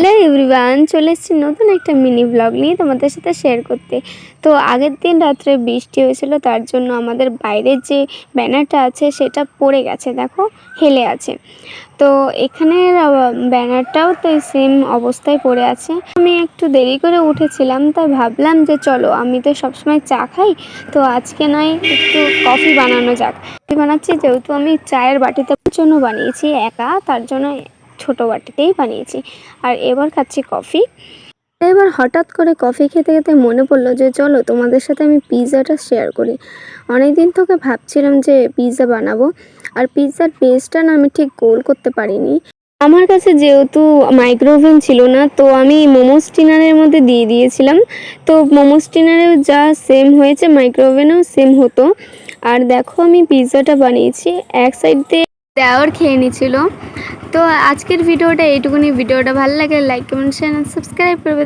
Hello everyone, চলে এসেছি নতুন একটা মিনি ব্লগ নিয়ে তোমাদের সাথে শেয়ার করতে। তো আগের দিন রাত্রে বৃষ্টি হয়েছিল, তার জন্য আমাদের বাইরের যে ব্যানারটা আছে সেটা পড়ে গেছে, দেখো হেলে আছে। তো এখানের ব্যানারটাও তো সেম অবস্থায় পড়ে আছে। আমি একটু দেরি করে উঠেছিলাম, তাই ভাবলাম যে চলো, আমি তো সবসময় চা খাই, তো আজকে নয় একটু কফি বানানো যাক। কফি বানাচ্ছি যেহেতু আমি চায়ের বাটিতে জন্য বানিয়েছি একা, তার জন্য ছোট বাটিতেই বানিয়েছি। আর এবার খাচ্ছি কফি। এবার হঠাৎ করে কফি খেতে খেতে মনে পড়লো যে চলো তোমাদের সাথে আমি পিৎজাটা শেয়ার করি। অনেক দিন থেকে ভাবছিলাম যে পিৎজা বানাবো, আর পিৎজার বেসটা না আমি ঠিক গোল করতে পারিনি। আমার কাছে যেহেতু মাইক্রোওভেন ছিল না, তো আমি মোমোস স্টিনারের মধ্যে দিয়ে দিয়েছিলাম। তো মোমোস স্টিনারেও যা সেম হয়েছে মাইক্রোওভেনেও সেম হতো। আর দেখো আমি পিৎজাটা বানিয়েছি, এক সাইড দিয়ে দেওয়ার খেয়ে নিছিল। তো আজকের ভিডিওটা এইটুকুনি। ভিডিওটা ভালো লাগে লাইক কমেন্ট শেয়ার সাবস্ক্রাইব করবে।